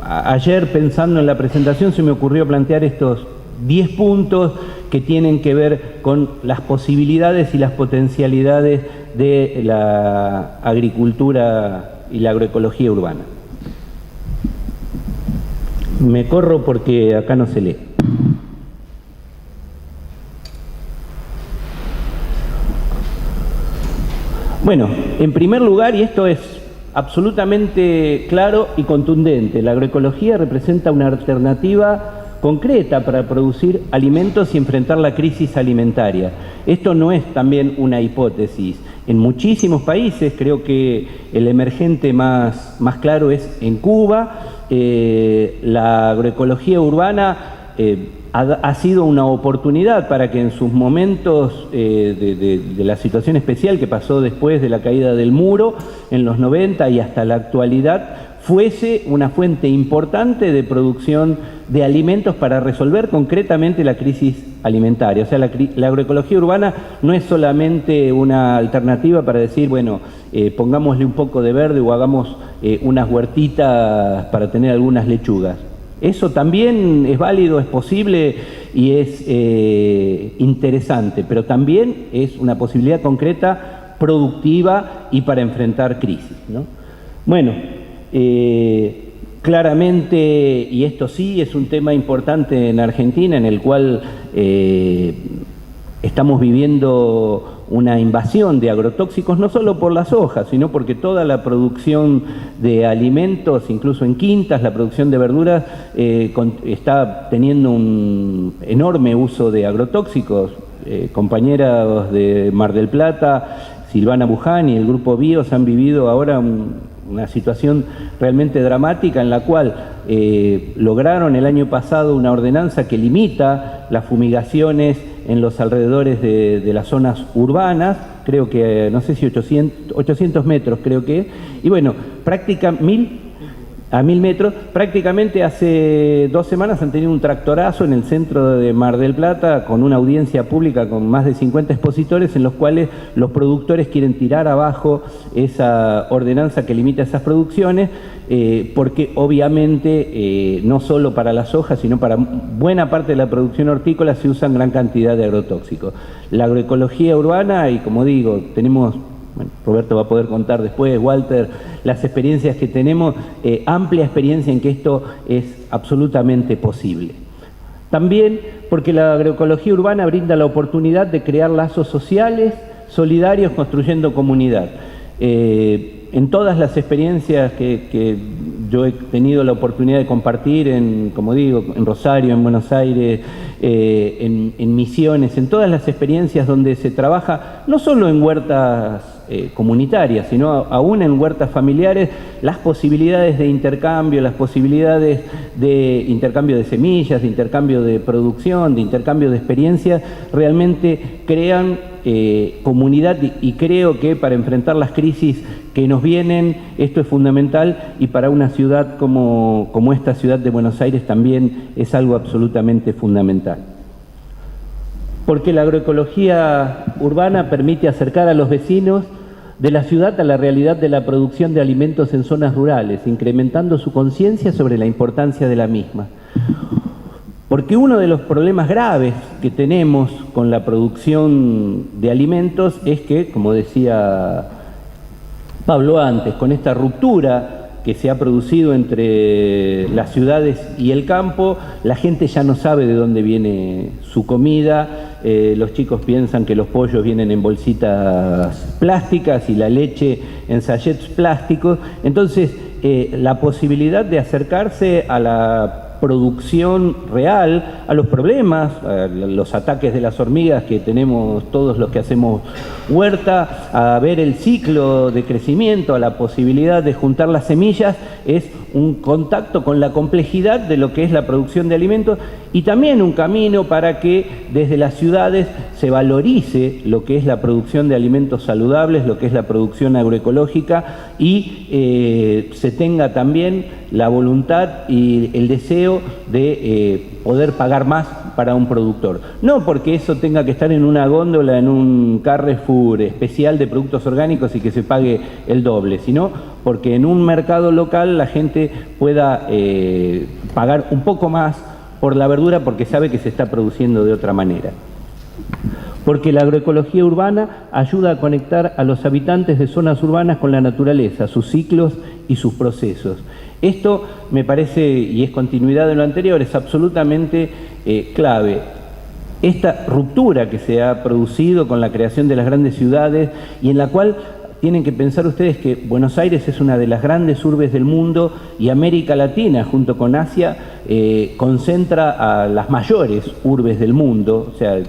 ayer, pensando en la presentación, se me ocurrió plantear estos 10 puntos que tienen que ver con las posibilidades y las potencialidades de la agricultura y la agroecología urbana. Me corro porque acá no se lee. Bueno, en primer lugar, y esto es absolutamente claro y contundente, la agroecología representa una alternativa concreta para producir alimentos y enfrentar la crisis alimentaria. Esto no es también una hipótesis. En muchísimos países, creo que el emergente más claro es en Cuba, la agroecología urbana ha sido una oportunidad para que en sus momentos de la situación especial que pasó después de la caída del muro en los 90 y hasta la actualidad, fuese una fuente importante de producción de alimentos para resolver concretamente la crisis alimentaria. O sea, la agroecología urbana no es solamente una alternativa para decir, bueno, pongámosle un poco de verde o hagamos unas huertitas para tener algunas lechugas. Eso también es válido, es posible y es interesante, pero también es una posibilidad concreta, productiva y para enfrentar crisis, ¿no? Bueno, claramente, y esto sí es un tema importante en Argentina, en el cual estamos viviendo una invasión de agrotóxicos, no solo por la soja, sino porque toda la producción de alimentos, incluso en quintas, la producción de verduras, está teniendo un enorme uso de agrotóxicos. Compañeras de Mar del Plata, Silvana Buján y el Grupo BIOS han vivido ahora una situación realmente dramática en la cual lograron el año pasado una ordenanza que limita las fumigaciones en los alrededores de las zonas urbanas, creo que, no sé si 800 metros creo que, y bueno, a 1000 metros, prácticamente hace 2 semanas han tenido un tractorazo en el centro de Mar del Plata con una audiencia pública con más de 50 expositores en los cuales los productores quieren tirar abajo esa ordenanza que limita esas producciones, porque obviamente no solo para la soja, sino para buena parte de la producción hortícola se usan gran cantidad de agrotóxicos. La agroecología urbana, y como digo, tenemos... Bueno, Roberto va a poder contar después, Walter, las experiencias que tenemos, amplia experiencia en que esto es absolutamente posible. También porque la agroecología urbana brinda la oportunidad de crear lazos sociales, solidarios, construyendo comunidad. En todas las experiencias que yo he tenido la oportunidad de compartir, como digo, en Rosario, en Buenos Aires, en Misiones, en todas las experiencias donde se trabaja, no solo en huertas comunitarias, sino aún en huertas familiares, las posibilidades de intercambio, las posibilidades de intercambio de semillas, de intercambio de producción, de intercambio de experiencias, realmente crean comunidad y creo que para enfrentar las crisis que nos vienen, esto es fundamental y para una ciudad como esta ciudad de Buenos Aires también es algo absolutamente fundamental. Porque la agroecología urbana permite acercar a los vecinos de la ciudad a la realidad de la producción de alimentos en zonas rurales, incrementando su conciencia sobre la importancia de la misma. Porque uno de los problemas graves que tenemos con la producción de alimentos es que, como decía Pablo antes, con esta ruptura que se ha producido entre las ciudades y el campo, la gente ya no sabe de dónde viene su comida, los chicos piensan que los pollos vienen en bolsitas plásticas y la leche en sachets plásticos, entonces la posibilidad de acercarse a la producción real, a los problemas, a los ataques de las hormigas que tenemos todos los que hacemos huerta, a ver el ciclo de crecimiento, a la posibilidad de juntar las semillas, es un contacto con la complejidad de lo que es la producción de alimentos y también un camino para que desde las ciudades se valorice lo que es la producción de alimentos saludables, lo que es la producción agroecológica y se tenga también la voluntad y el deseo de poder pagar más para un productor. No porque eso tenga que estar en una góndola, en un Carrefour especial de productos orgánicos y que se pague el doble, sino porque en un mercado local la gente pueda pagar un poco más por la verdura porque sabe que se está produciendo de otra manera. Porque la agroecología urbana ayuda a conectar a los habitantes de zonas urbanas con la naturaleza, sus ciclos y sus procesos. Esto me parece, y es continuidad de lo anterior, es absolutamente clave. Esta ruptura que se ha producido con la creación de las grandes ciudades y en la cual tienen que pensar ustedes que Buenos Aires es una de las grandes urbes del mundo y América Latina, junto con Asia, concentra a las mayores urbes del mundo. O sea,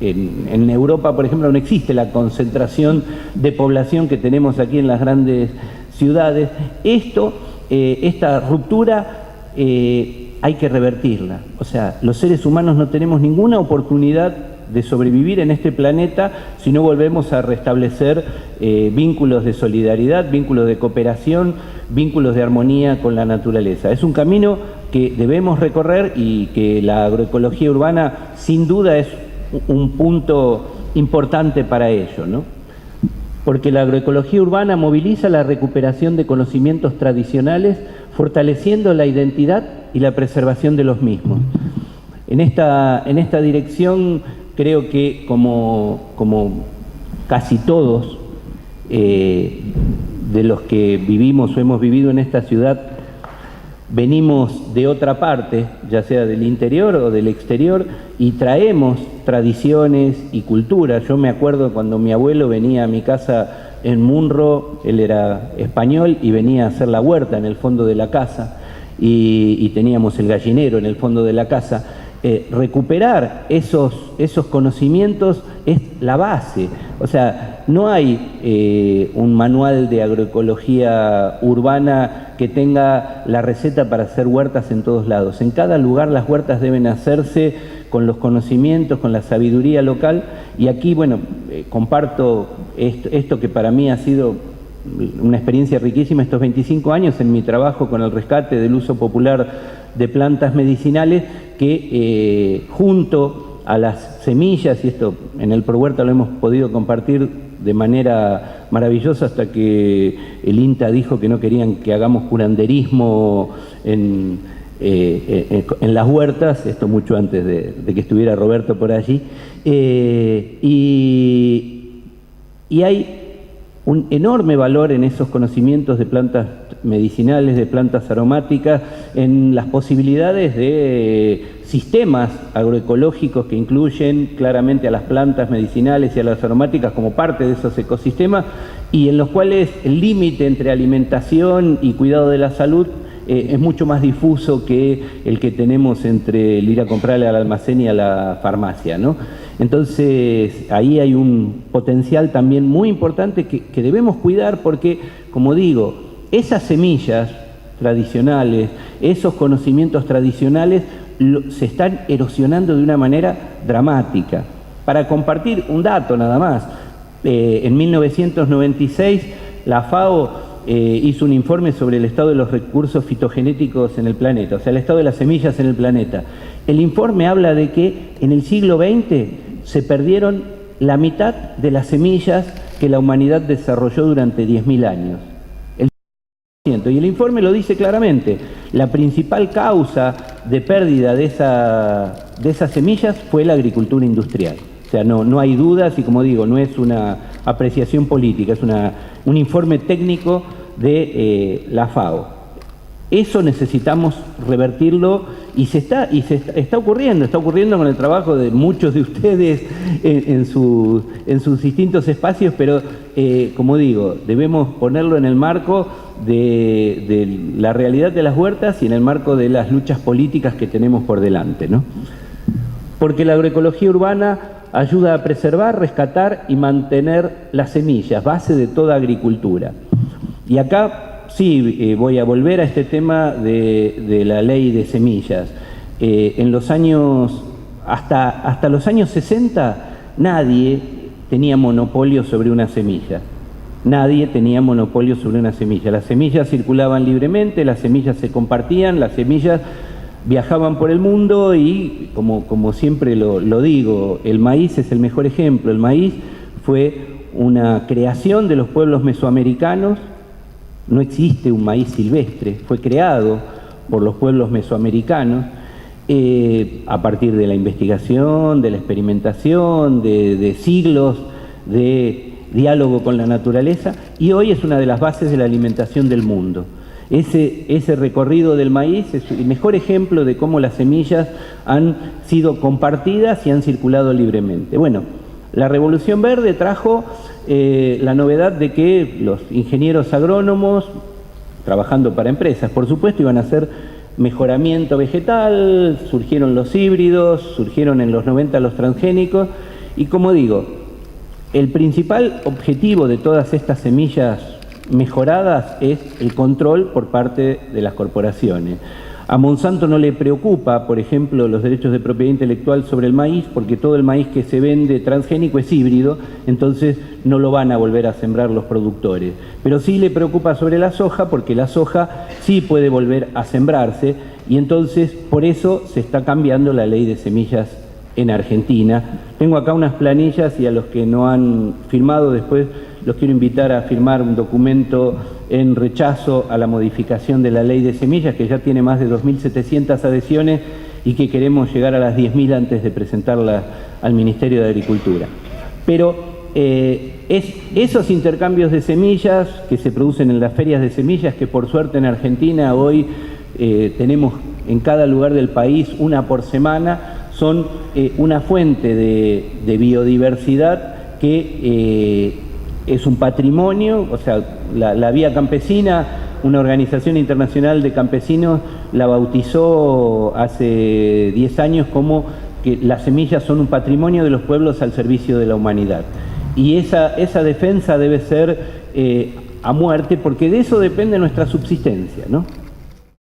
en Europa, por ejemplo, no existe la concentración de población que tenemos aquí en las grandes ciudades. Esta ruptura hay que revertirla. O sea, los seres humanos no tenemos ninguna oportunidad de sobrevivir en este planeta si no volvemos a restablecer vínculos de solidaridad, vínculos de cooperación, vínculos de armonía con la naturaleza. Es un camino que debemos recorrer y que la agroecología urbana sin duda es un punto importante para ello, ¿no? Porque la agroecología urbana moviliza la recuperación de conocimientos tradicionales, fortaleciendo la identidad y la preservación de los mismos. En esta dirección creo que como casi todos de los que vivimos o hemos vivido en esta ciudad, venimos de otra parte, ya sea del interior o del exterior, y traemos tradiciones y cultura. Yo me acuerdo cuando mi abuelo venía a mi casa en Munro, él era español y venía a hacer la huerta en el fondo de la casa y teníamos el gallinero en el fondo de la casa. Recuperar esos conocimientos es la base. O sea, no hay un manual de agroecología urbana que tenga la receta para hacer huertas en todos lados. En cada lugar las huertas deben hacerse con los conocimientos, con la sabiduría local. Y aquí, bueno, comparto esto que para mí ha sido una experiencia riquísima estos 25 años en mi trabajo con el rescate del uso popular de plantas medicinales, que junto a las semillas, y esto en el ProHuerta lo hemos podido compartir de manera maravillosa hasta que el INTA dijo que no querían que hagamos curanderismo en las huertas, esto mucho antes de que estuviera Roberto por allí, y hay un enorme valor en esos conocimientos de plantas medicinales, de plantas aromáticas, en las posibilidades de sistemas agroecológicos que incluyen claramente a las plantas medicinales y a las aromáticas como parte de esos ecosistemas, y en los cuales el límite entre alimentación y cuidado de la salud es mucho más difuso que el que tenemos entre el ir a comprarle al almacén y a la farmacia, ¿no? Entonces, ahí hay un potencial también muy importante que debemos cuidar porque, como digo, esas semillas tradicionales, esos conocimientos tradicionales se están erosionando de una manera dramática. Para compartir un dato nada más, en 1996 la FAO hizo un informe sobre el estado de los recursos fitogenéticos en el planeta, o sea, el estado de las semillas en el planeta. El informe habla de que en el siglo XX se perdieron la mitad de las semillas que la humanidad desarrolló durante 10.000 años. Y el informe lo dice claramente, la principal causa de pérdida de esas semillas fue la agricultura industrial. O sea, no hay dudas y, como digo, no es una apreciación política, es un informe técnico de la FAO. Eso necesitamos revertirlo y está ocurriendo con el trabajo de muchos de ustedes en sus distintos espacios, pero como digo, debemos ponerlo en el marco de la realidad de las huertas y en el marco de las luchas políticas que tenemos por delante, ¿no? Porque la agroecología urbana ayuda a preservar, rescatar y mantener las semillas, base de toda agricultura. Y acá sí voy a volver a este tema de la ley de semillas. En los años, hasta los años 60, nadie tenía monopolio sobre una semilla. Nadie tenía monopolio sobre una semilla. Las semillas circulaban libremente, las semillas se compartían, las semillas viajaban por el mundo y, como siempre lo digo, el maíz es el mejor ejemplo. El maíz fue una creación de los pueblos mesoamericanos no existe un maíz silvestre, fue creado por los pueblos mesoamericanos a partir de la investigación, de la experimentación, de siglos de diálogo con la naturaleza, y hoy es una de las bases de la alimentación del mundo. Ese recorrido del maíz es el mejor ejemplo de cómo las semillas han sido compartidas y han circulado libremente. Bueno, la Revolución Verde trajo la novedad de que los ingenieros agrónomos, trabajando para empresas, por supuesto, iban a hacer mejoramiento vegetal, surgieron los híbridos, surgieron en los 90 los transgénicos, y como digo, el principal objetivo de todas estas semillas mejoradas es el control por parte de las corporaciones. A Monsanto no le preocupa, por ejemplo, los derechos de propiedad intelectual sobre el maíz, porque todo el maíz que se vende transgénico es híbrido, entonces no lo van a volver a sembrar los productores. Pero sí le preocupa sobre la soja, porque la soja sí puede volver a sembrarse, y entonces por eso se está cambiando la ley de semillas en Argentina. Tengo acá unas planillas y a los que no han firmado después los quiero invitar a firmar un documento en rechazo a la modificación de la ley de semillas, que ya tiene más de 2.700 adhesiones y que queremos llegar a las 10.000 antes de presentarla al Ministerio de Agricultura. Pero esos intercambios de semillas que se producen en las ferias de semillas, que por suerte en Argentina hoy tenemos en cada lugar del país una por semana, son una fuente de biodiversidad que es un patrimonio. O sea, la Vía Campesina, una organización internacional de campesinos, la bautizó hace 10 años como que las semillas son un patrimonio de los pueblos al servicio de la humanidad. Y esa defensa debe ser a muerte, porque de eso depende nuestra subsistencia, ¿no?